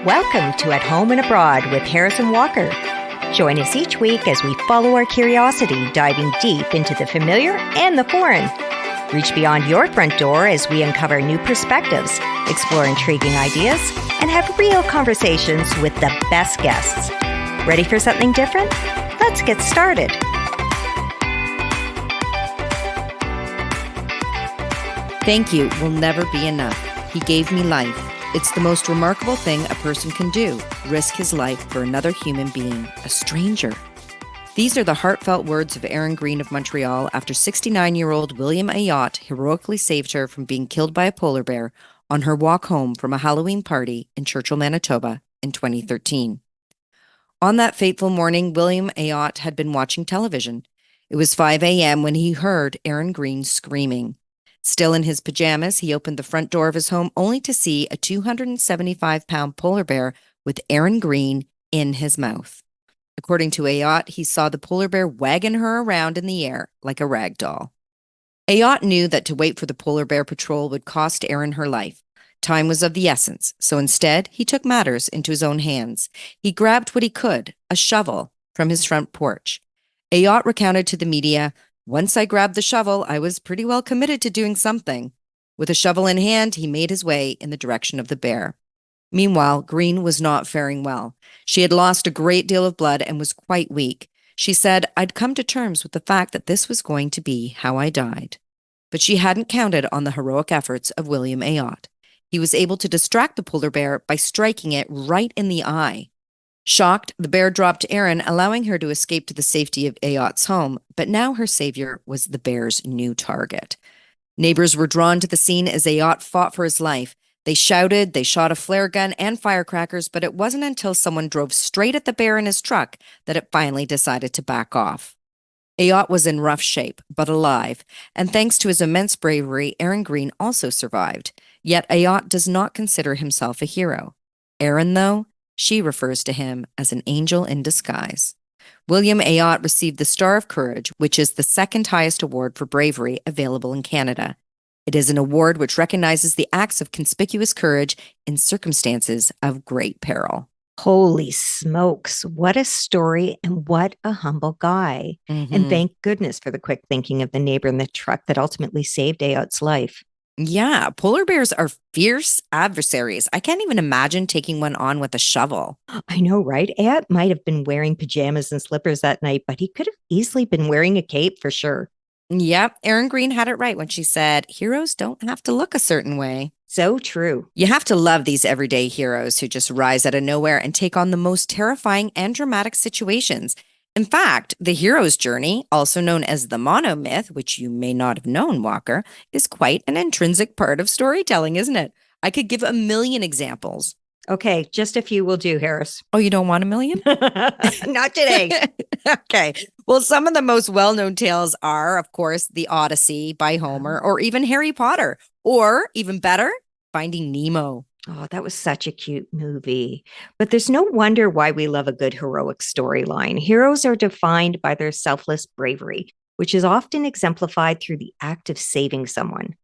Welcome to At Home and Abroad with Harrison Walker. Join us each week as we follow our curiosity, diving deep into the familiar and the foreign. Reach beyond your front door as we uncover new perspectives, explore intriguing ideas, and have real conversations with the best guests. Ready for something different? Let's get started. Thank you will never be enough. He gave me life. It's the most remarkable thing a person can do, risk his life for another human being, a stranger. These are the heartfelt words of Erin Green of Montreal after 69-year-old William Ayotte heroically saved her from being killed by a polar bear on her walk home from a Halloween party in Churchill, Manitoba in 2013. On that fateful morning, William Ayotte had been watching television. It was 5 a.m. when he heard Erin Green screaming. Still in his pajamas, he opened the front door of his home only to see a 275-pound polar bear with Erin Green in his mouth. According to Ayotte, he saw the polar bear wagging her around in the air like a rag doll. Ayotte knew that to wait for the polar bear patrol would cost Erin her life. Time was of the essence, so instead, he took matters into his own hands. He grabbed what he could, a shovel, from his front porch. Ayotte recounted to the media, "Once I grabbed the shovel, I was pretty well committed to doing something." With a shovel in hand, he made his way in the direction of the bear. Meanwhile, Green was not faring well. She had lost a great deal of blood and was quite weak. She said, "I'd come to terms with the fact that this was going to be how I died." But she hadn't counted on the heroic efforts of William Ayotte. He was able to distract the polar bear by striking it right in the eye. Shocked, the bear dropped Erin, allowing her to escape to the safety of Ayotte's home, but now her savior was the bear's new target. Neighbors were drawn to the scene as Ayotte fought for his life. They shouted, they shot a flare gun and firecrackers, but it wasn't until someone drove straight at the bear in his truck that it finally decided to back off. Ayotte was in rough shape, but alive, and thanks to his immense bravery, Erin Green also survived. Yet Ayotte does not consider himself a hero. Erin, though, she refers to him as an angel in disguise. William Ayotte received the Star of Courage, which is the second highest award for bravery available in Canada. It is an award which recognizes the acts of conspicuous courage in circumstances of great peril. Holy smokes, what a story and what a humble guy. And thank goodness for the quick thinking of the neighbor in the truck that ultimately saved Ayotte's life. Yeah, polar bears are fierce adversaries. I can't even imagine taking one on with a shovel. I know, right? Ayotte might have been wearing pajamas and slippers that night, but he could have easily been wearing a cape for sure. Yep, Erin Green had it right when she said, "Heroes don't have to look a certain way." So true. You have to love these everyday heroes who just rise out of nowhere and take on the most terrifying and dramatic situations. In fact, the hero's journey, also known as the monomyth, which you may not have known, Walker, is quite an intrinsic part of storytelling, isn't it? I could give a million examples. Okay, just a few will do, Harris. Oh, you don't want a million? Not today. Okay. Well, some of the most well-known tales are, of course, The Odyssey by Homer, or even Harry Potter, or even better, Finding Nemo. Oh, that was such a cute movie. But there's no wonder why we love a good heroic storyline. Heroes are defined by their selfless bravery, which is often exemplified through the act of saving someone.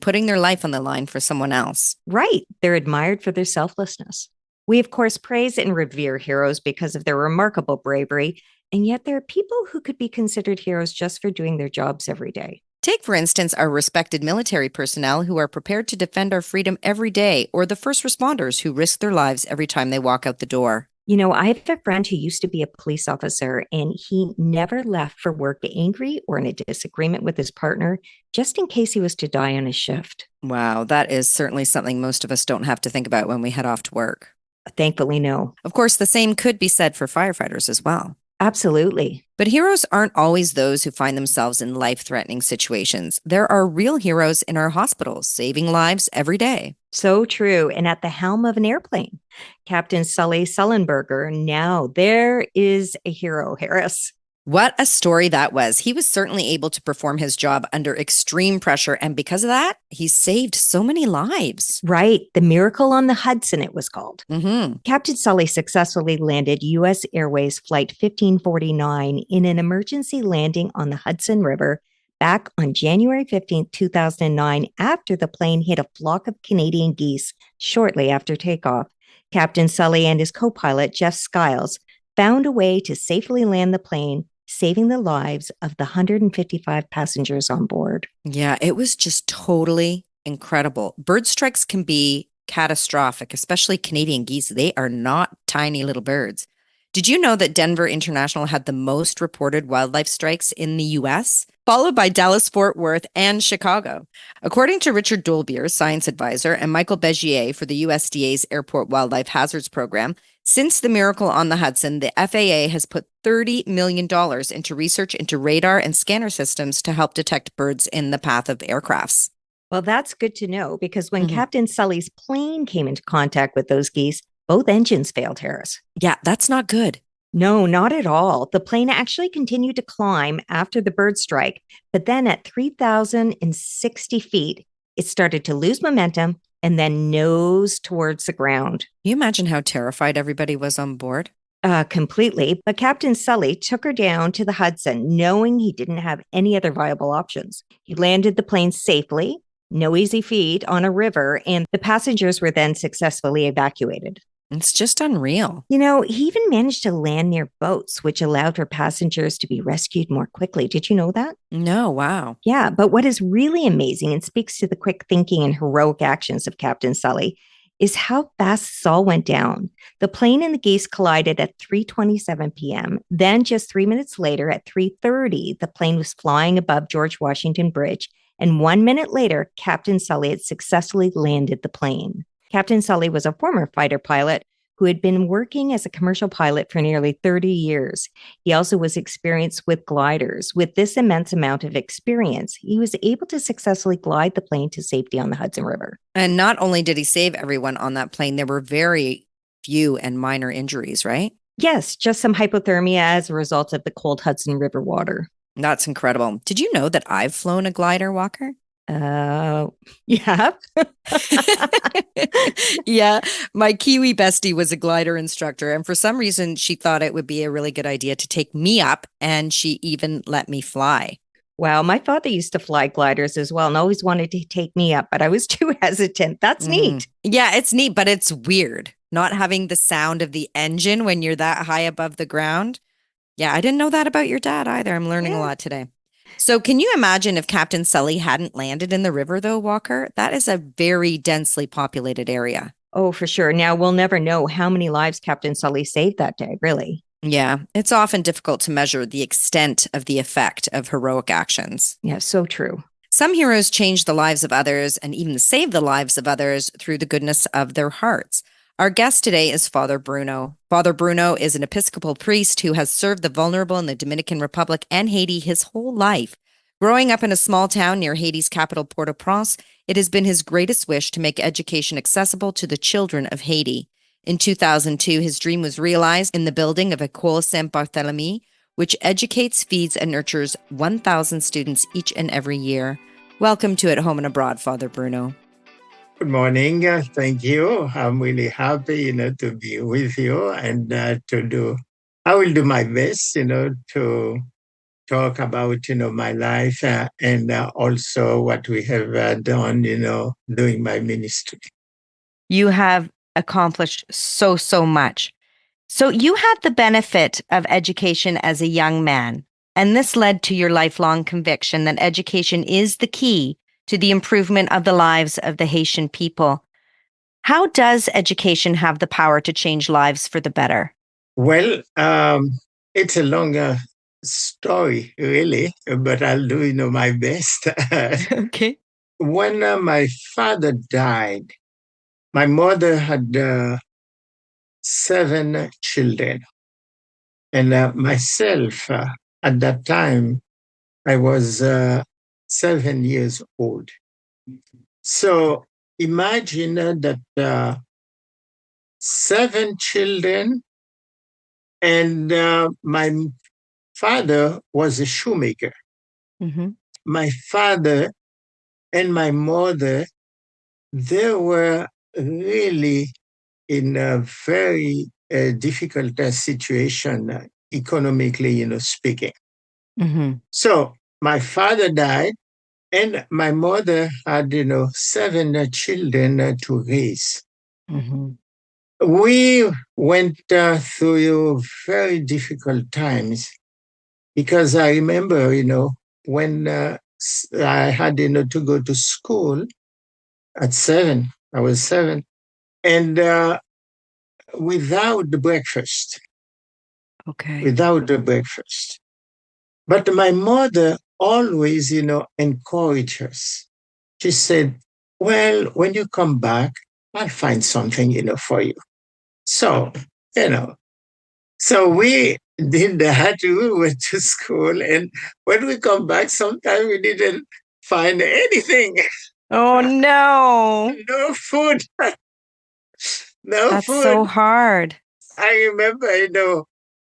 Putting their life on the line for someone else. Right. They're admired for their selflessness. We, of course, praise and revere heroes because of their remarkable bravery, and yet there are people who could be considered heroes just for doing their jobs every day. Take, for instance, our respected military personnel who are prepared to defend our freedom every day, or the first responders who risk their lives every time they walk out the door. You know, I have a friend who used to be a police officer, and he never left for work angry or in a disagreement with his partner, just in case he was to die on his shift. Wow, that is certainly something most of us don't have to think about when we head off to work. Thankfully, no. Of course, the same could be said for firefighters as well. Absolutely. But heroes aren't always those who find themselves in life-threatening situations. There are real heroes in our hospitals, saving lives every day. So true. And at the helm of an airplane, Captain Sully Sullenberger. Now there is a hero, Harris. What a story that was. He was certainly able to perform his job under extreme pressure. And because of that, he saved so many lives. Right. The Miracle on the Hudson, it was called. Mm-hmm. Captain Sully successfully landed U.S. Airways Flight 1549 in an emergency landing on the Hudson River back on January 15, 2009, after the plane hit a flock of Canadian geese shortly after takeoff. Captain Sully and his co-pilot, Jeff Skiles, found a way to safely land the plane, saving the lives of the 155 passengers on board. Yeah, it was just totally incredible. Bird strikes can be catastrophic, especially Canadian geese. They are not tiny little birds. Did you know that Denver International had the most reported wildlife strikes in the US, followed by Dallas, Fort Worth, and Chicago? According to Richard Dolbeer, science advisor, and Michael Begier for the USDA's Airport Wildlife Hazards Program, since the miracle on the Hudson, the FAA has put $30 million into research into radar and scanner systems to help detect birds in the path of aircrafts. Well, that's good to know because when Captain Sully's plane came into contact with those geese, both engines failed, Harris. Yeah, that's not good. No, not at all. The plane actually continued to climb after the bird strike, but then at 3,060 feet, it started to lose momentum and then nose towards the ground. Can you imagine how terrified everybody was on board? Completely. But Captain Sully took her down to the Hudson, knowing he didn't have any other viable options. He landed the plane safely, no easy feat, on a river, and the passengers were then successfully evacuated. It's just unreal. You know, he even managed to land near boats, which allowed for passengers to be rescued more quickly. Did you know that? No, wow. Yeah, but what is really amazing and speaks to the quick thinking and heroic actions of Captain Sully is how fast this all went down. The plane and the geese collided at 3:27 p.m. Then just 3 minutes later at 3:30, the plane was flying above George Washington Bridge. And 1 minute later, Captain Sully had successfully landed the plane. Captain Sully was a former fighter pilot who had been working as a commercial pilot for nearly 30 years. He also was experienced with gliders. With this immense amount of experience, he was able to successfully glide the plane to safety on the Hudson River. And not only did he save everyone on that plane, there were very few and minor injuries, right? Yes, just some hypothermia as a result of the cold Hudson River water. That's incredible. Did you know that I've flown a glider, Walker? Yeah. Yeah. My Kiwi bestie was a glider instructor, and for some reason, she thought it would be a really good idea to take me up, and she even let me fly. Wow, my father used to fly gliders as well and always wanted to take me up, but I was too hesitant. That's neat. Yeah, it's neat, but it's weird not having the sound of the engine when you're that high above the ground. Yeah, I didn't know that about your dad either. I'm learning a lot today. So can you imagine if Captain Sully hadn't landed in the river, though, Walker? That is a very densely populated area. Oh, for sure. Now, we'll never know how many lives Captain Sully saved that day, really. Yeah, it's often difficult to measure the extent of the effect of heroic actions. Yeah, so true. Some heroes change the lives of others and even save the lives of others through the goodness of their hearts. Our guest today is Father Bruno. Father Bruno is an Episcopal priest who has served the vulnerable in the Dominican Republic and Haiti his whole life. Growing up in a small town near Haiti's capital, Port-au-Prince, it has been his greatest wish to make education accessible to the children of Haiti. In 2002, his dream was realized in the building of Ecole Barthélemy, which educates, feeds, and nurtures 1,000 students each and every year. Welcome to At Home and Abroad, Father Bruno. Good morning. Thank you. I'm really happy, to be with you and I will do my best, to talk about, my life and also what we have done, doing my ministry. You have accomplished so much. So you had the benefit of education as a young man, and this led to your lifelong conviction that education is the key to the improvement of the lives of the Haitian people. How does education have the power to change lives for the better? Well, it's a longer story, really, but I'll do, my best. Okay. When my father died, my mother had 7 children. And myself, at that time, I was 7 years old. So imagine that 7 children, and my father was a shoemaker. Mm-hmm. My father and my mother, they were really in a very difficult situation, economically, speaking. Mm-hmm. So my father died, and my mother had, 7 children to raise. Mm-hmm. We went through very difficult times because I remember, when I had, to go to school at 7. I was 7, and without the breakfast, Okay. without the breakfast. But my mother always, encouraged us. She said, "Well, when you come back, I'll find something, for you." So, you know, so we did that. We went to school, and when we come back, sometimes we didn't find anything. Oh, no. No food. No That's food. so hard. I remember,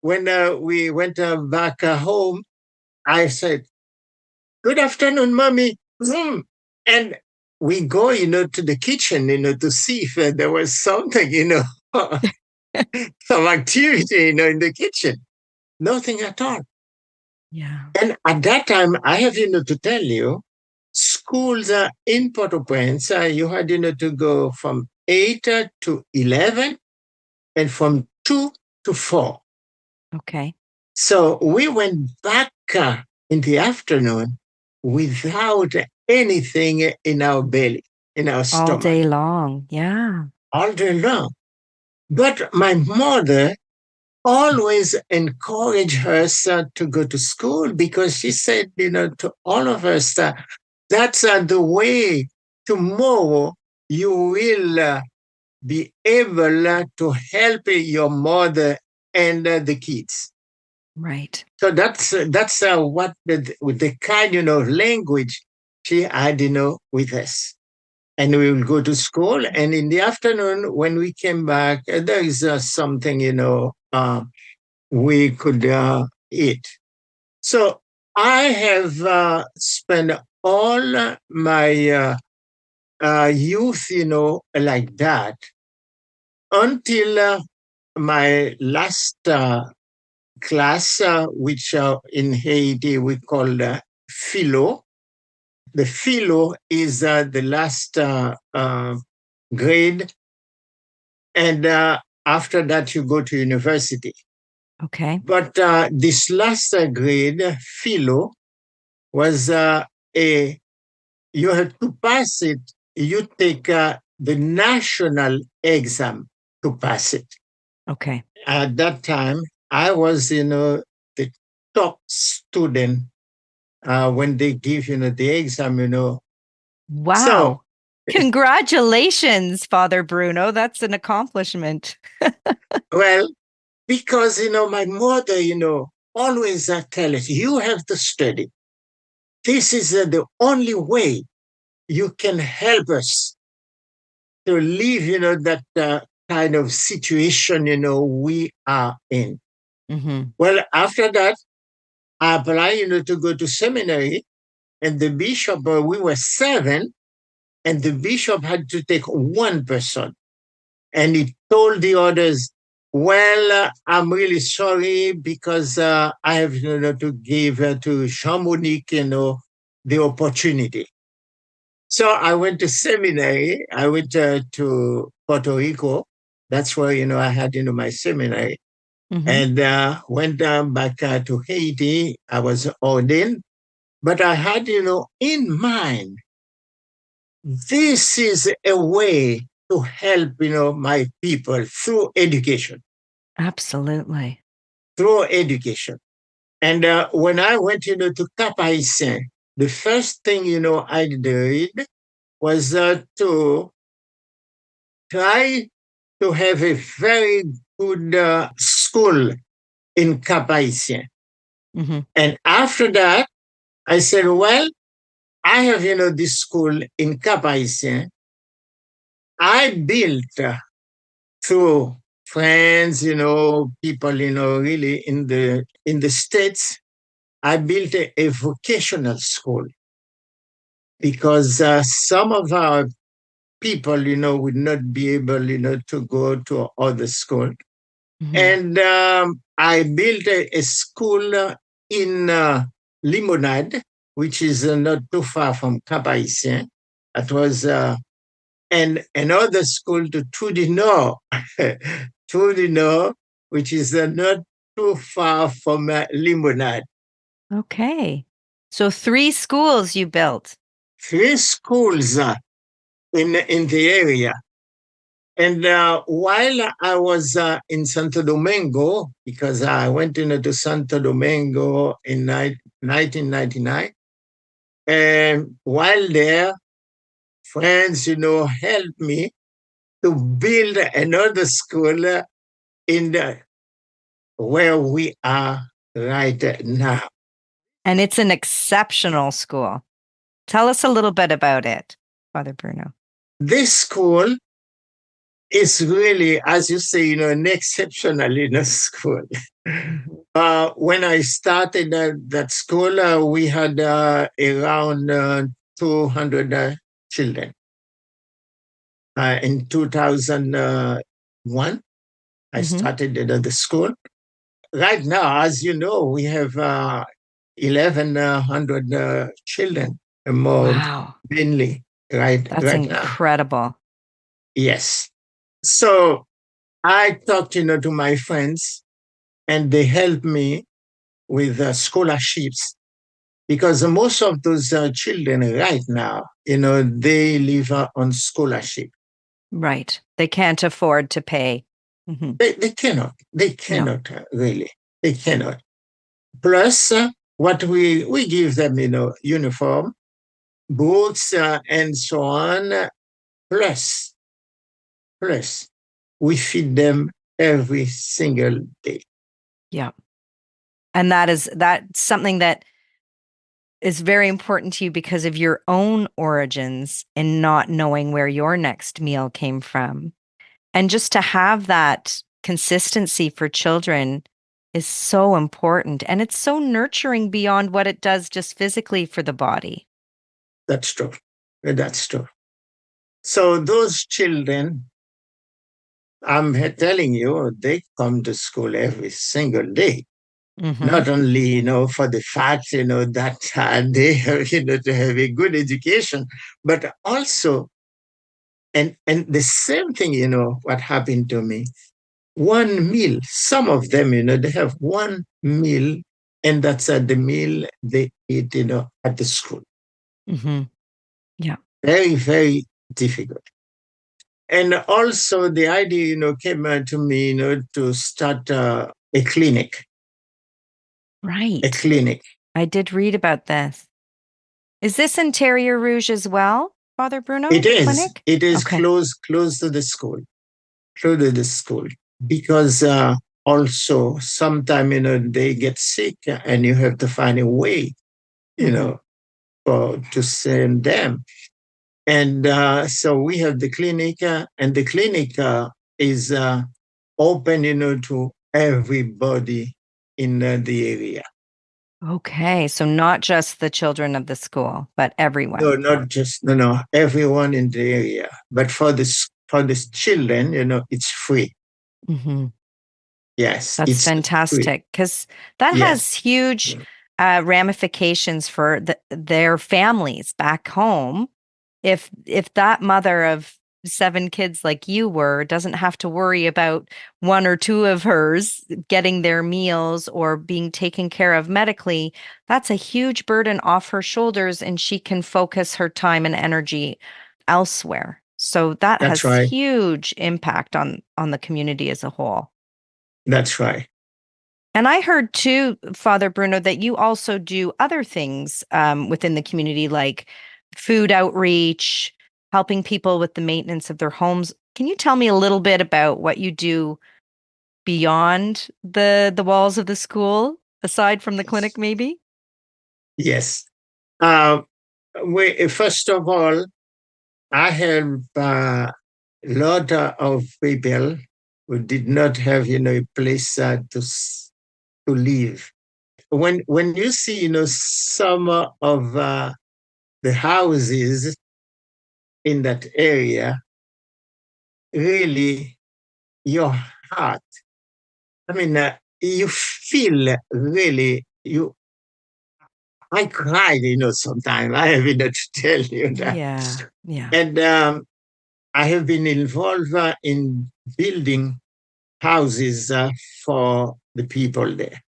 when we went back home, I said, "Good afternoon, mommy." And we go, to the kitchen, to see if there was something, some activity, in the kitchen. Nothing at all. Yeah. And at that time, I have, to tell you, schools in Port-au-Prince, you had, to go from 8 to 11 and from 2 to 4. Okay. So we went back in the afternoon without anything in our belly, in our All stomach, day long. Yeah. all day long. But my mother always encouraged us to go to school because she said, to all of us, that's the way tomorrow you will be able to help your mother and the kids. Right. So that's what the kind of language she had, with us. And we will go to school, and in the afternoon when we came back, there is something, we could eat. So I have spent all my youth, like that until my last class, which in Haiti we call philo. The philo is the last grade, and after that you go to university. Okay. But this last grade, philo, was you have to pass it. You take the national exam to pass it. Okay. At that time, I was, the top student when they give, the exam, Wow. So, Congratulations, Father Bruno. That's an accomplishment. well, because, my mother, always tell us, you have to study. This is the only way you can help us to live, that kind of situation, we are in. Mm-hmm. Well, after that, I applied, to go to seminary, and the bishop, we were 7, and the bishop had to take one person. And he told the others, "Well, I'm really sorry because I have, to give to Jean-Monique, the opportunity." So I went to seminary. I went to Puerto Rico. That's where, I had, my seminary. Mm-hmm. And went back to Haiti. I was ordained. But I had, in mind, this is a way to help, my people through education. Absolutely. Through education. And when I went, to Cap Haitien, the first thing, I did was to try to have a very good school in Cap Haitien. Mm-hmm. And after that, I said, well, I have, this school in Cap Haitien. I built through friends, people, really in the States. I built a vocational school because some of our people, would not be able, to go to other school. Mm-hmm. And I built a school in Limonade, which is not too far from Cap Haitien. That was and another school to Trudino, Trudino, which is not too far from Limonade. Okay. So 3 schools you built. 3 schools in the area. And while I was in Santo Domingo, because I went to Santo Domingo in 1999, and while there, friends, helped me to build another school in where we are right now. And it's an exceptional school. Tell us a little bit about it, Father Bruno. This school is really, as you say, an exceptional school. When I started that school, we had around 200 children. In 2001, I started the school. Right now, as you know, we have 1,100 children, more Wow. mainly, right Incredible. now. Yes. So I talked, to my friends, and they helped me with scholarships, because most of those children right now, they live on scholarship. Right. They can't afford to pay. They cannot. They cannot really. They cannot. Plus, what we give them, uniform, books, and so on. Plus, we feed them every single day. Yeah. And that's something that is very important to you because of your own origins and not knowing where your next meal came from. And just to have that consistency for children is so important. And it's so nurturing beyond what it does just physically for the body. That's true. That's true. So those children, I'm telling you, they come to school every single day. Not only, for the fact, that they have, to have a good education, but also, and the same thing, what happened to me, one meal, some of them, they have one meal, and that's the meal they eat, at the school. Yeah. Very, very difficult. And also the idea, came to me, to start a clinic. Right. A clinic. I did read about this. Is this in Terrier Rouge as well, Father Bruno? It is. Clinic? It is close to the school. Close to the school. Because also sometimes, they get sick and you have to find a way, to send them. And so we have the clinic, and the clinic is open, to everybody in the area. Okay, so not just the children of the school, but everyone. No, not just everyone in the area. But for this children, it's free. Yes, that's fantastic, because that has huge ramifications for their families back home. If that mother of 7 kids like you were doesn't have to worry about 1 or 2 of hers getting their meals or being taken care of medically, that's a huge burden off her shoulders, and she can focus her time and energy elsewhere. So that has huge impact on the community as a whole. That's right. And I heard too, Father Bruno, that you also do other things within the community, like food outreach, helping people with the maintenance of their homes. Can you tell me a little bit about what you do beyond the walls of the school, aside from the clinic, maybe? Yes. First of all, I help a lot of people who did not have, a place to live. When you see, some of the houses in that area, really, your heart, you feel really, I cried, sometimes. I have to tell you that. Yeah. And I have been involved in building houses for the people there.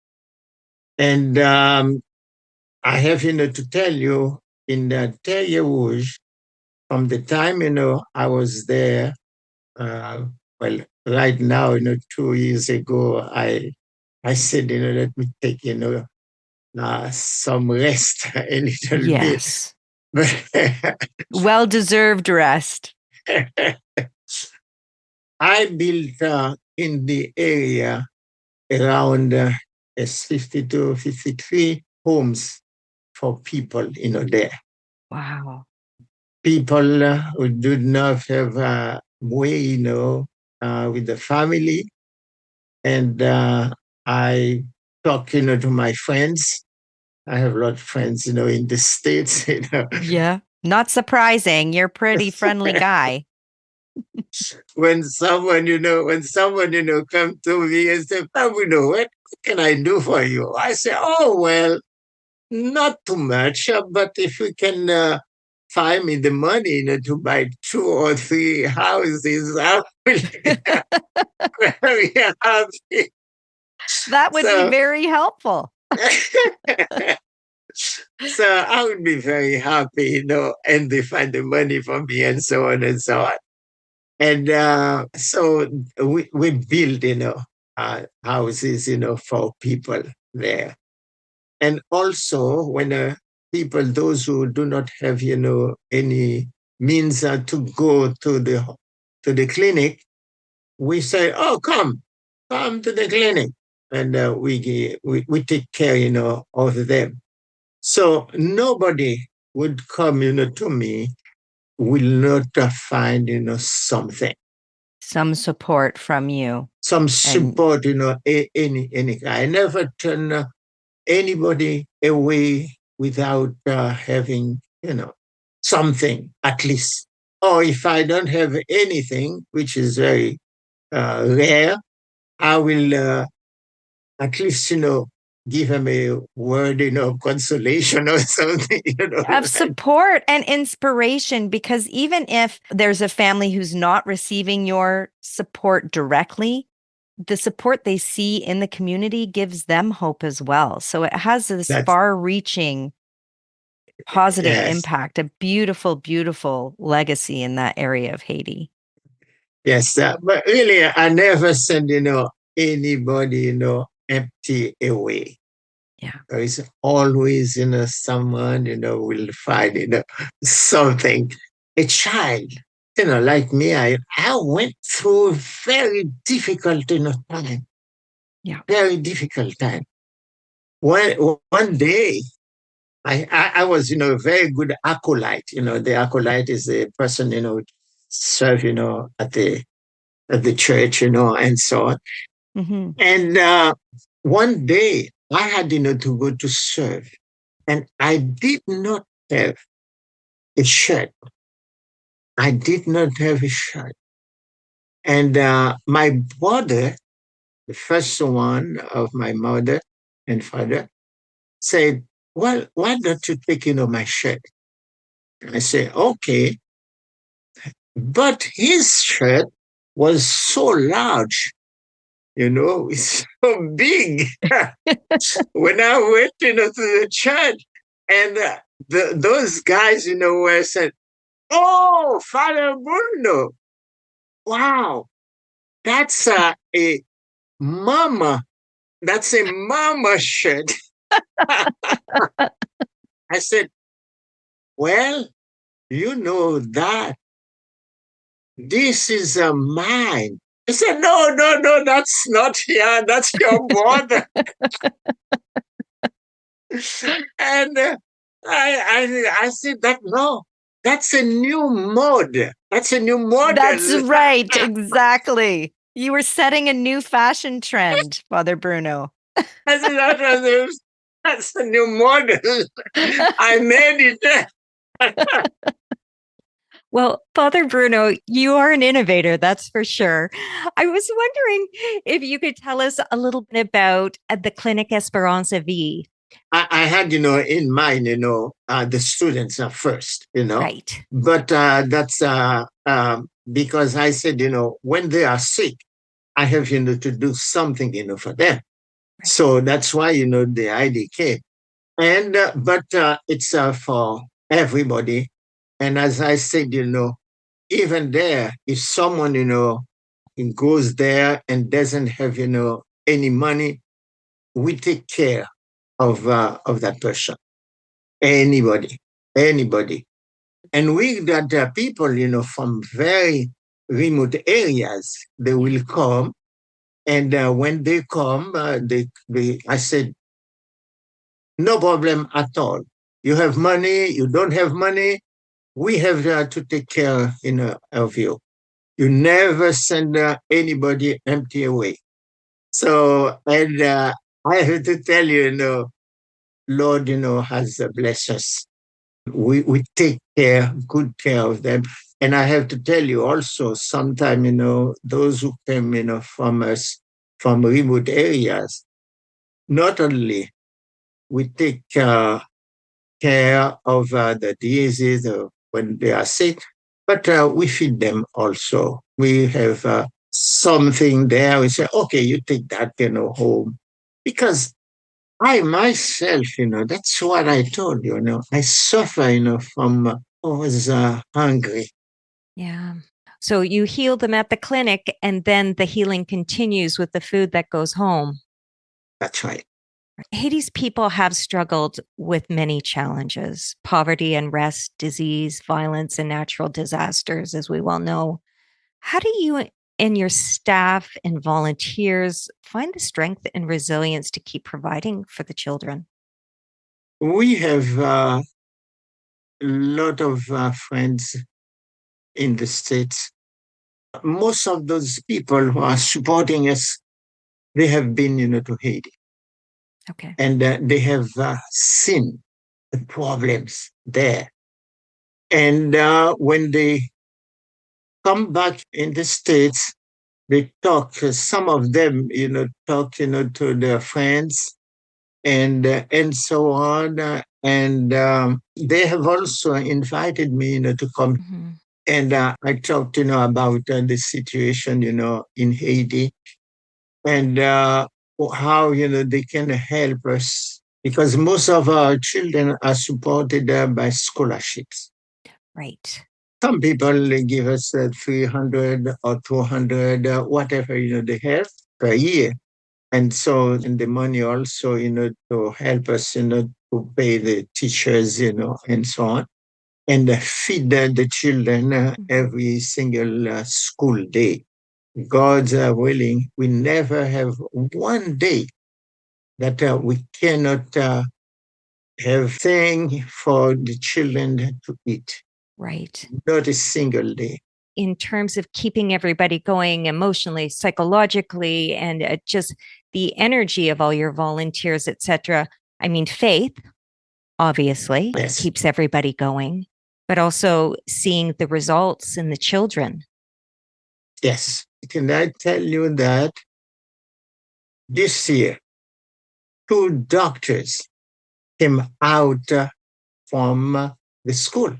And I have, to tell you, in the Terre Rouge, from the time, I was there, uh, well, right now, 2 years ago, I said, let me take, some rest a little bit. Yes. Well-deserved rest. I built in the area around 52, 53 homes for people, there. Wow. People who do not have a way, with the family. And I talk, to my friends. I have a lot of friends, in the States, Yeah. Not surprising. You're a pretty friendly guy. When someone, come to me and say, Bruno, what can I do for you? I say, oh, well, not too much, but if you can find me the money, to buy 2 or 3 houses, I will be very happy. That would be very helpful. So I would be very happy, and they find the money for me and so on and so on. And so we build, houses, for people there. And also when people, those who do not have, any means to go to the clinic, we say, oh, come to the clinic. And we take care, of them. So nobody would come, to me, will not find, something. Some support from you. Some support, any kind. I never turn anybody away without having, something at least. Or if I don't have anything, which is very rare, I will at least, give him a word, consolation or something, Of support and inspiration, because even if there's a family who's not receiving your support directly, the support they see in the community gives them hope as well. So it has this far-reaching positive impact, a beautiful, beautiful legacy in that area of Haiti. Yes, but really, I never send, anybody, empty away. Yeah. There is always, someone, will find, something. A child, like me, I went through very difficult, time. Yeah. Very difficult time. One day, I was, a very good acolyte. The acolyte is a person, serve, at the church, and so on. Mm-hmm. And one day I had, to go to serve, and I did not have a shirt. I did not have a shirt. And my brother, the first one of my mother and father, said, well, why don't you take, my shirt? I said, okay. But his shirt was so large, it's so big. When I went, to the church, and those guys, were said, oh, Father Bruno, wow, that's a mama. That's a mama shirt. I said, well, you know that this is mine. I said, no, that's not here. That's your mother. And I said that, no, that's a new mode. That's a new model. That's right. Exactly. You were setting a new fashion trend, Father Bruno. I said, that's a new model. I made it. Well, Father Bruno, you are an innovator, that's for sure. I was wondering if you could tell us a little bit about the Clinic Esperanza V. I had, in mind, the students are first, Right. but that's because I said, when they are sick, I have, to do something, for them. Right. So that's why, the ID came. And, but it's for everybody. And as I said, even there, if someone, goes there and doesn't have, any money, we take care of that person. Anybody, anybody. And we got people, from very remote areas. They will come, and when they come, I said, no problem at all. You have money, you don't have money. We have to take care, of you. You never send anybody empty away. So, and I have to tell you, Lord, has blessed us. We take good care of them. And I have to tell you also, sometimes, those who came, from us, from remote areas, not only we take care of the diseases when they are sick, but we feed them also. We have something there. We say, okay, you take that, home. Because I myself, that's what I told you, I suffer, from, I was hungry. Yeah. So you heal them at the clinic, and then the healing continues with the food that goes home. That's right. Haiti's people have struggled with many challenges: poverty, unrest, disease, violence, and natural disasters, as we well know. How do you and your staff and volunteers find the strength and resilience to keep providing for the children? We have a lot of friends in the States. Most of those people who are supporting us, they have been, to Haiti. Okay. And they have seen the problems there. And when they come back in the States, they talk, some of them, talk, to their friends and so on. And they have also invited me, to come. Mm-hmm. And I talked, about the situation, in Haiti and how, they can help us because most of our children are supported by scholarships. Right. Some people they give us 300 or 200, whatever, they have per year. And so, and the money also, to help us, to pay the teachers, and so on, and feed the children every single school day. God's willing, we never have one day that we cannot have thing for the children to eat. Right. Not a single day. In terms of keeping everybody going emotionally, psychologically, and just the energy of all your volunteers, etc. I mean, faith obviously Yes. keeps everybody going, but also seeing the results in the children. Yes. Can I tell you that this year, 2 doctors came out from the school.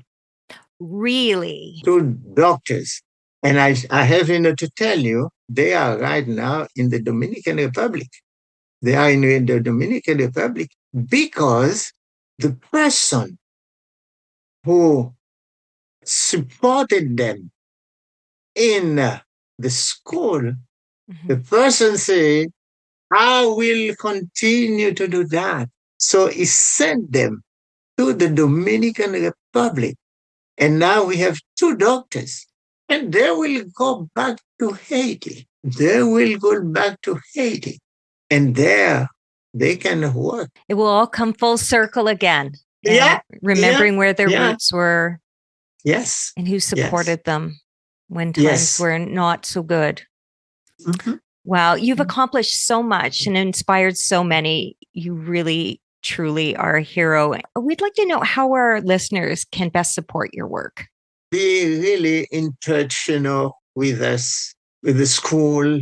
Really? 2 doctors. And I have to tell you, they are right now in the Dominican Republic. They are in the Dominican Republic because the person who supported them in the school, the person said, I will continue to do that. So he sent them to the Dominican Republic. And now we have 2 doctors. And they will go back to Haiti. They will go back to Haiti. And there they can work. It will all come full circle again. Yeah. Remembering where their roots were. Yes. And who supported them when times Yes. were not so good. Mm-hmm. Wow, you've accomplished so much and inspired so many. You really, truly are a hero. We'd like to know how our listeners can best support your work. Be really in touch, with us, with the school,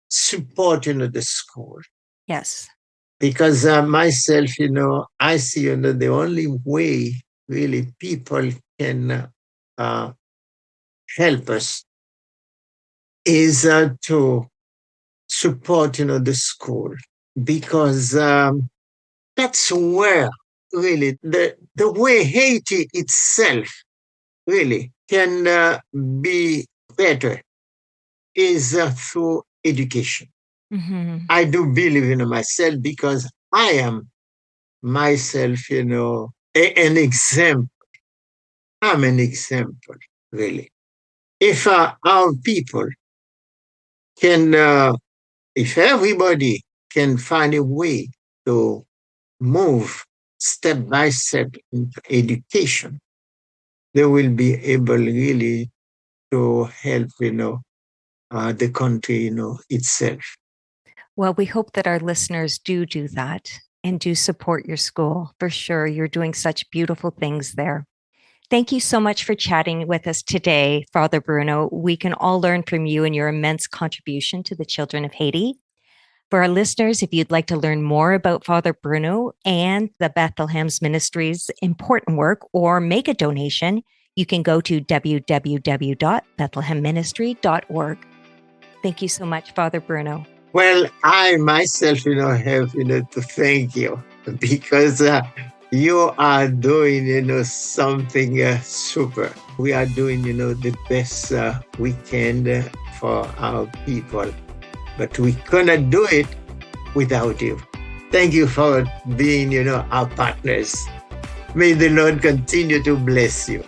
support, the school. Yes. Because myself, I see, the only way really people can uh, help us is to support, the school, because that's where really the way Haiti itself really can be better is through education. Mm-hmm. I do believe in myself because I am myself, an example. I'm an example, really. If our people can, if everybody can find a way to move step by step into education, they will be able really to help, the country, itself. Well, we hope that our listeners do that and do support your school for sure. You're doing such beautiful things there. Thank you so much for chatting with us today, Father Bruno. We can all learn from you and your immense contribution to the children of Haiti. For our listeners, if you'd like to learn more about Father Bruno and the Bethlehem's Ministry's important work or make a donation, you can go to www.bethlehemministry.org. Thank you so much, Father Bruno. Well, I myself, have, to thank you because you are doing, something super. We are doing, the best we can for our people, but we cannot do it without you. Thank you for being, our partners. May the Lord continue to bless you.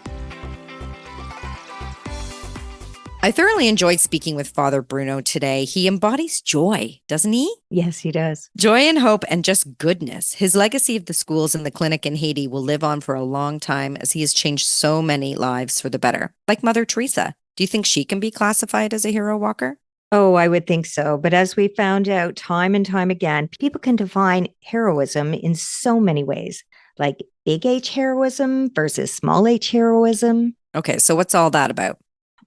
I thoroughly enjoyed speaking with Father Bruno today. He embodies joy, doesn't he? Yes, he does. Joy and hope and just goodness. His legacy of the schools and the clinic in Haiti will live on for a long time as he has changed so many lives for the better. Like Mother Teresa. Do you think she can be classified as a hero walker? Oh, I would think so. But as we found out time and time again, people can define heroism in so many ways, like big H heroism versus small h heroism. Okay, so what's all that about?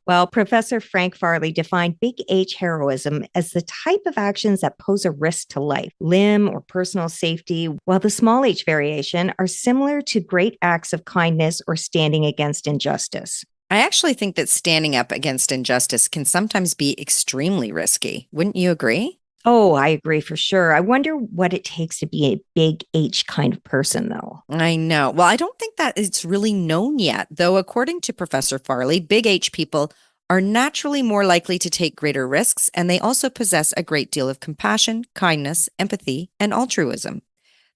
Well, Professor Frank Farley defined big H heroism as the type of actions that pose a risk to life, limb, or personal safety, while the small h variation are similar to great acts of kindness or standing against injustice. I actually think that standing up against injustice can sometimes be extremely risky. Wouldn't you agree? Oh, I agree for sure. I wonder what it takes to be a big H kind of person, though. I know. Well, I don't think that it's really known yet, though, according to Professor Farley, big H people are naturally more likely to take greater risks, and they also possess a great deal of compassion, kindness, empathy, and altruism.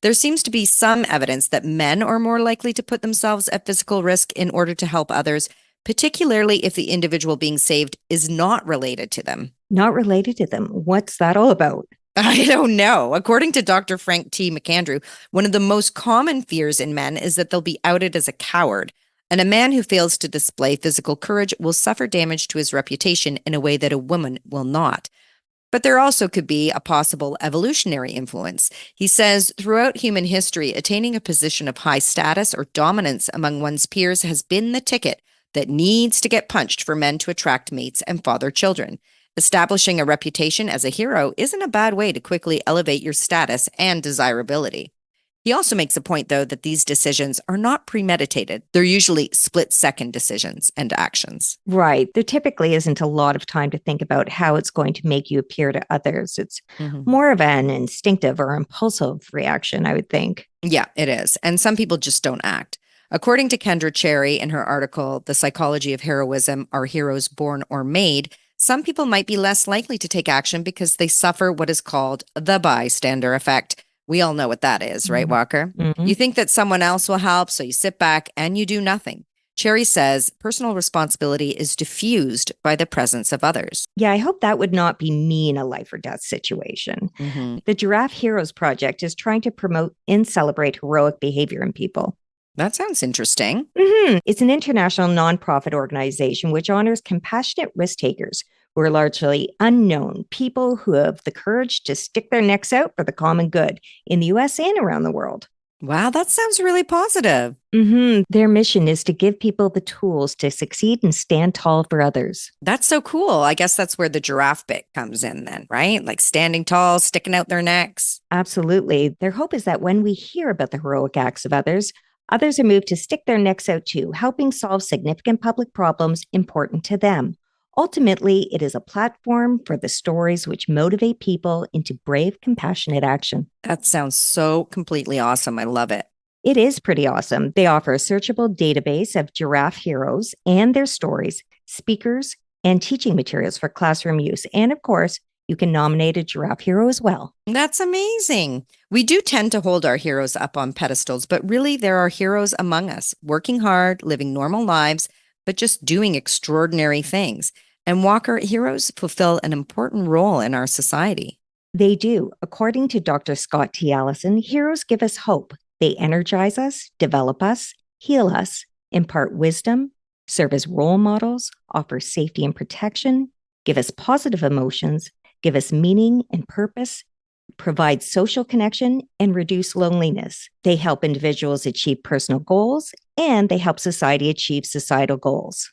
There seems to be some evidence that men are more likely to put themselves at physical risk in order to help others, particularly if the individual being saved is not related to them. Not related to them. What's that all about? I don't know. According to Dr. Frank T. McAndrew, one of the most common fears in men is that they'll be outed as a coward. And a man who fails to display physical courage will suffer damage to his reputation in a way that a woman will not. But there also could be a possible evolutionary influence. He says, throughout human history, attaining a position of high status or dominance among one's peers has been the ticket that needs to get punched for men to attract mates and father children. Establishing a reputation as a hero isn't a bad way to quickly elevate your status and desirability. He also makes a point, though, that these decisions are not premeditated. They're usually split-second decisions and actions. Right. There typically isn't a lot of time to think about how it's going to make you appear to others. It's more of an instinctive or impulsive reaction, I would think. Yeah, it is. And some people just don't act. According to Kendra Cherry in her article, The Psychology of Heroism, Are Heroes Born or Made?, some people might be less likely to take action because they suffer what is called the bystander effect. We all know what that is, right, Walker? You think that someone else will help, so you sit back and you do nothing. Cherry says personal responsibility is diffused by the presence of others. Yeah, I hope that would not be me in a life or death situation. The Giraffe Heroes Project is trying to promote and celebrate heroic behavior in people. That sounds interesting. It's an international nonprofit organization which honors compassionate risk takers who are largely unknown, people who have the courage to stick their necks out for the common good in the US and around the world. Wow, that sounds really positive. Their mission is to give people the tools to succeed and stand tall for others. That's so cool. I guess that's where the giraffe bit comes in then, right? Like standing tall, sticking out their necks. Absolutely. Their hope is that when we hear about the heroic acts of others, others are moved to stick their necks out too, helping solve significant public problems important to them. Ultimately, it is a platform for the stories which motivate people into brave, compassionate action. That sounds so completely awesome. I love it. It is pretty awesome. They offer a searchable database of giraffe heroes and their stories, speakers, and teaching materials for classroom use. And of course, you can nominate a giraffe hero as well. That's amazing. We do tend to hold our heroes up on pedestals, but really there are heroes among us, working hard, living normal lives, but just doing extraordinary things. And Walker, heroes fulfill an important role in our society. They do. According to Dr. Scott T. Allison, heroes give us hope. They energize us, develop us, heal us, impart wisdom, serve as role models, offer safety and protection, give us positive emotions, give us meaning and purpose, provide social connection, and reduce loneliness. They help individuals achieve personal goals, and they help society achieve societal goals.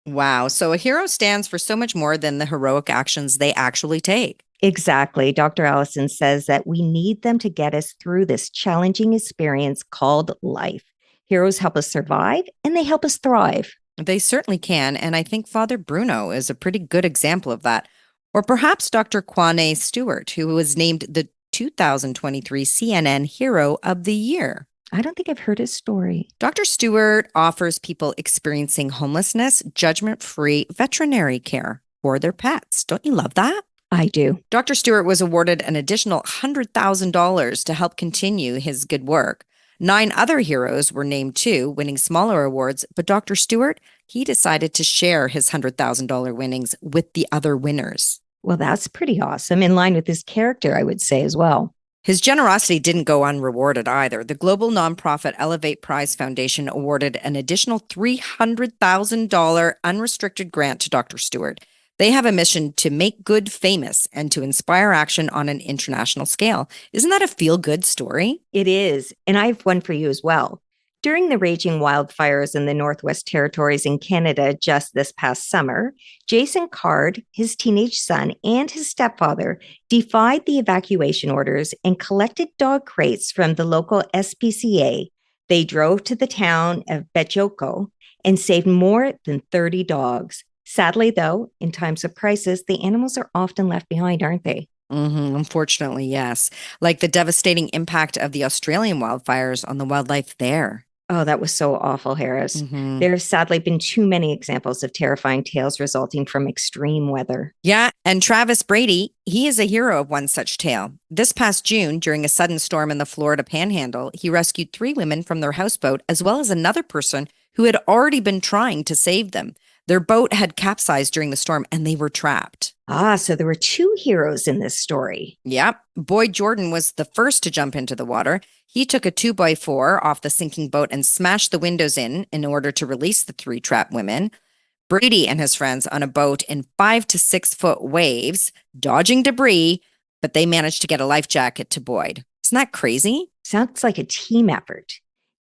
Wow. So a hero stands for so much more than the heroic actions they actually take. Exactly. Dr. Allison says that we need them to get us through this challenging experience called life. Heroes help us survive, and they help us thrive. They certainly can. And I think Father Bruno is a pretty good example of that. Or perhaps Dr. Kwame Stewart, who was named the 2023 CNN Hero of the Year. I don't think I've heard his story. Dr. Stewart offers people experiencing homelessness judgment-free veterinary care for their pets. Don't you love that? I do. Dr. Stewart was awarded an additional $100,000 to help continue his good work. 9 other heroes were named too, winning smaller awards, but Dr. Stewart, he decided to share his $100,000 winnings with the other winners. Well, that's pretty awesome. In line with his character, I would say as well. His generosity didn't go unrewarded either. The global nonprofit Elevate Prize Foundation awarded an additional $300,000 unrestricted grant to Dr. Stewart. They have a mission to make good famous and to inspire action on an international scale. Isn't that a feel-good story? It is. And I have one for you as well. During the raging wildfires in the Northwest Territories in Canada just this past summer, Jason Card, his teenage son, and his stepfather defied the evacuation orders and collected dog crates from the local SPCA. They drove to the town of Betjoko and saved more than 30 dogs. Sadly, though, in times of crisis, the animals are often left behind, aren't they? Unfortunately, yes. Like the devastating impact of the Australian wildfires on the wildlife there. Oh, that was so awful, Harris. There have sadly been too many examples of terrifying tales resulting from extreme weather. Yeah, and Travis Brady, he is a hero of one such tale. This past June, during a sudden storm in the Florida Panhandle, he rescued 3 women from their houseboat, as well as another person who had already been trying to save them. Their boat had capsized during the storm, and they were trapped. Ah, so there were 2 heroes in this story. Yep. Boyd Jordan was the first to jump into the water. He took a 2x4 off the sinking boat and smashed the windows in order to release the 3 trapped women. Brady and his friends on a boat in 5 to 6 foot waves, dodging debris, but they managed to get a life jacket to Boyd. Isn't that crazy? Sounds like a team effort.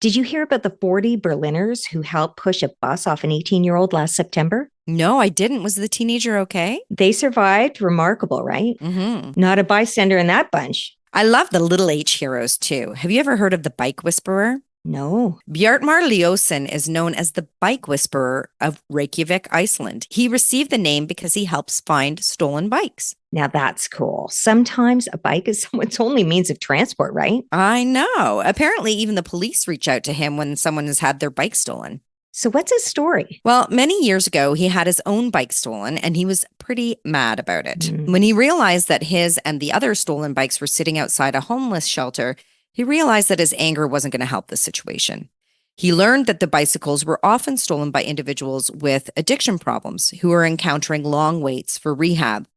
Did you hear about the 40 Berliners who helped push a bus off an 18-year-old last September? No, I didn't. Was the teenager okay? They survived. Remarkable, right? Not a bystander in that bunch. I love the little H heroes too. Have you ever heard of the bike whisperer? No. Bjartmar Liosen is known as the bike whisperer of Reykjavik, Iceland. He received the name because he helps find stolen bikes. Now that's cool. Sometimes a bike is someone's only means of transport, right? I know. Apparently, even the police reach out to him when someone has had their bike stolen. So what's his story? Well, many years ago, he had his own bike stolen and he was pretty mad about it. When he realized that his and the other stolen bikes were sitting outside a homeless shelter, he realized that his anger wasn't going to help the situation. He learned that the bicycles were often stolen by individuals with addiction problems who are encountering long waits for rehab.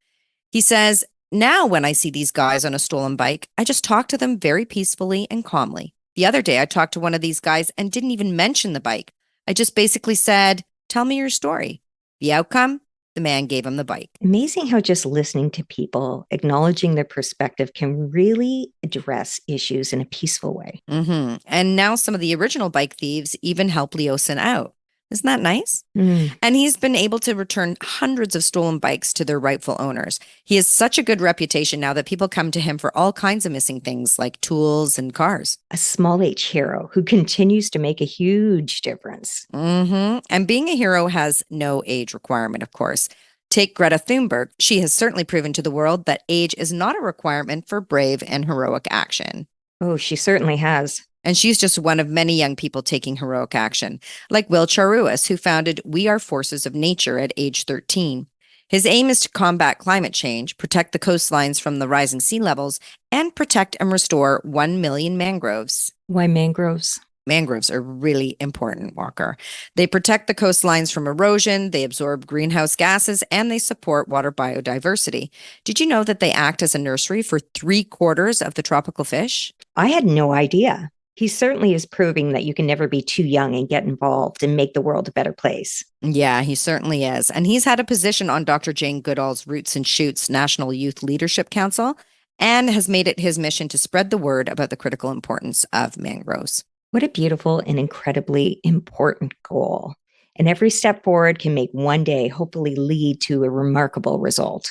He says, now when I see these guys on a stolen bike, I just talk to them very peacefully and calmly. The other day, I talked to one of these guys and didn't even mention the bike. I just basically said, tell me your story. The outcome? the man gave him the bike. Amazing how just listening to people, acknowledging their perspective can really address issues in a peaceful way. Mm-hmm. And now some of the original bike thieves even help Leosin out. Isn't that nice? Mm. And he's been able to return hundreds of stolen bikes to their rightful owners. He has such a good reputation now that people come to him for all kinds of missing things like tools and cars. A small H hero who continues to make a huge difference. Mm-hmm. And being a hero has no age requirement, of course. Take Greta Thunberg. She has certainly proven to the world that age is not a requirement for brave and heroic action. Oh, she certainly has. And she's just one of many young people taking heroic action, like Will Charuas, who founded We Are Forces of Nature at age 13. His aim is to combat climate change, protect the coastlines from the rising sea levels, and protect and restore 1 million mangroves. Why mangroves? Mangroves are really important, Walker. They protect the coastlines from erosion, they absorb greenhouse gases, and they support water biodiversity. Did you know that they act as a nursery for 3/4 of the tropical fish? I had no idea. He certainly is proving that you can never be too young and get involved and make the world a better place. Yeah, he certainly is. And he's had a position on Dr. Jane Goodall's Roots and Shoots National Youth Leadership Council and has made it his mission to spread the word about the critical importance of mangroves. What a beautiful and incredibly important goal. And every step forward can make one day hopefully lead to a remarkable result.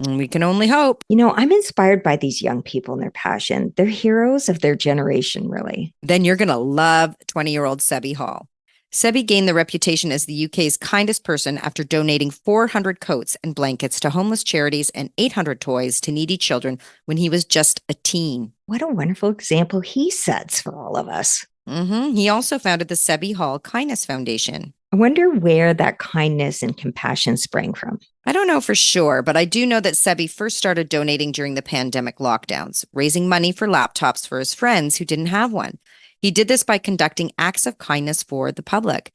And we can only hope. You know, I'm inspired by these young people and their passion. They're heroes of their generation, really. Then you're going to love 20-year-old Sebi Hall. Sebi gained the reputation as the UK's kindest person after donating 400 coats and blankets to homeless charities and 800 toys to needy children when he was just a teen. What a wonderful example he sets for all of us. Mm-hmm. He also founded the Sebi Hall Kindness Foundation. I wonder where that kindness and compassion sprang from. I don't know for sure, but I do know that Sebi first started donating during the pandemic lockdowns, raising money for laptops for his friends who didn't have one. He did this by conducting acts of kindness for the public.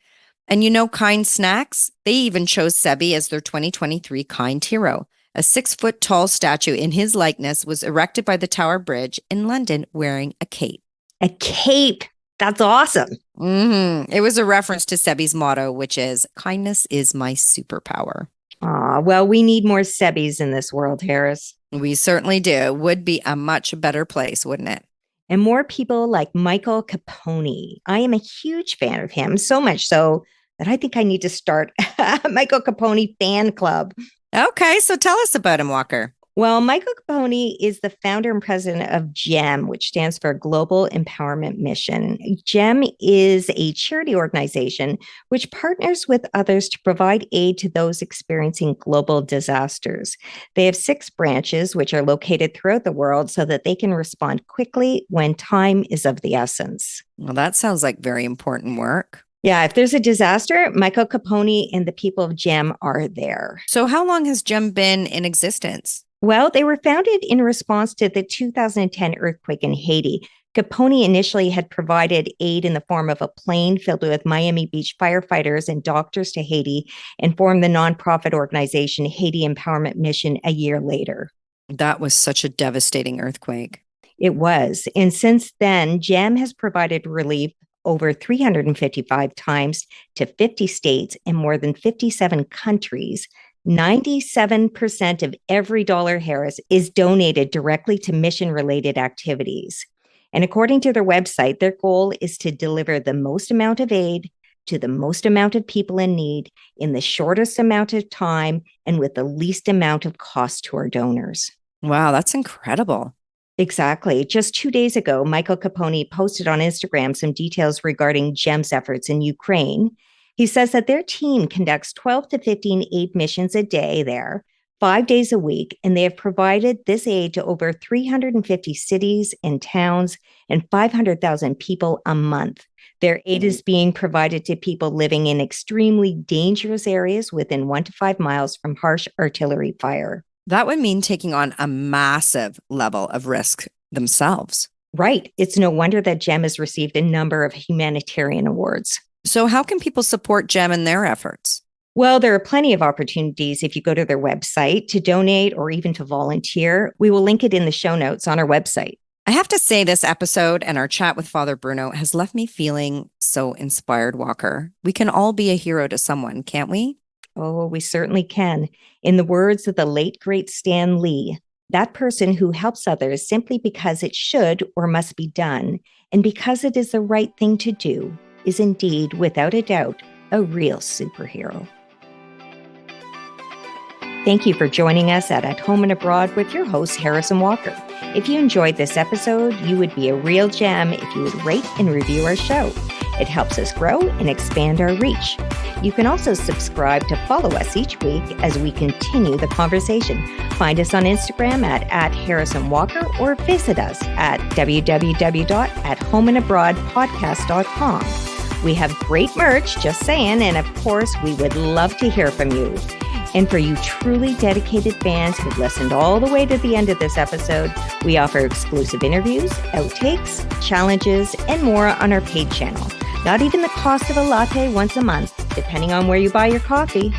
And you know, Kind Snacks? They even chose Sebi as their 2023 Kind Hero. A 6-foot-tall statue in his likeness was erected by the Tower Bridge in London wearing a cape. A cape! That's awesome. Mm-hmm. It was a reference to Sebi's motto, which is, kindness is my superpower. Well, we need more Sebis in this world, Harris. We certainly do. It would be a much better place, wouldn't it? And more people like Michael Capone. I am a huge fan of him, so much so that I think I need to start a Michael Capone fan club. Okay, so tell us about him, Walker. Well, Michael Capone is the founder and president of GEM, which stands for Global Empowerment Mission. GEM is a charity organization which partners with others to provide aid to those experiencing global disasters. They have 6 branches, which are located throughout the world so that they can respond quickly when time is of the essence. Well, that sounds like very important work. Yeah, if there's a disaster, Michael Capone and the people of GEM are there. So how long has GEM been in existence? Well, they were founded in response to the 2010 earthquake in Haiti. Capone initially had provided aid in the form of a plane filled with Miami Beach firefighters and doctors to Haiti and formed the nonprofit organization Haiti Empowerment Mission a year later. That was such a devastating earthquake. It was. And since then, GEM has provided relief over 355 times to 50 states and more than 57 countries. 97% of every dollar, Harris, is donated directly to mission-related activities. And according to their website, their goal is to deliver the most amount of aid to the most amount of people in need in the shortest amount of time and with the least amount of cost to our donors. Wow, that's incredible. Exactly. Just 2 days ago, Michael Capone posted on Instagram some details regarding GEM's efforts in Ukraine. He says that their team conducts 12 to 15 aid missions a day there, 5 days a week, and they have provided this aid to over 350 cities and towns and 500,000 people a month. Their aid is being provided to people living in extremely dangerous areas within 1 to 5 miles from harsh artillery fire. That would mean taking on a massive level of risk themselves. Right. It's no wonder that GEM has received a number of humanitarian awards. So how can people support GEM in their efforts? Well, there are plenty of opportunities if you go to their website to donate or even to volunteer. We will link it in the show notes on our website. I have to say this episode and our chat with Father Bruno has left me feeling so inspired, Walker. We can all be a hero to someone, can't we? Oh, we certainly can. In the words of the late, great Stan Lee, that person who helps others simply because it should or must be done, and because it is the right thing to do, is indeed, without a doubt, a real superhero. Thank you for joining us at Home and Abroad with your host, Harrison Walker. If you enjoyed this episode, you would be a real gem if you would rate and review our show. It helps us grow and expand our reach. You can also subscribe to follow us each week as we continue the conversation. Find us on Instagram at Harrison Walker or visit us at www.athomeandabroadpodcast.com. We have great merch, just saying, and of course, we would love to hear from you. And for you truly dedicated fans who've listened all the way to the end of this episode, we offer exclusive interviews, outtakes, challenges, and more on our paid channel. Not even the cost of a latte once a month, depending on where you buy your coffee.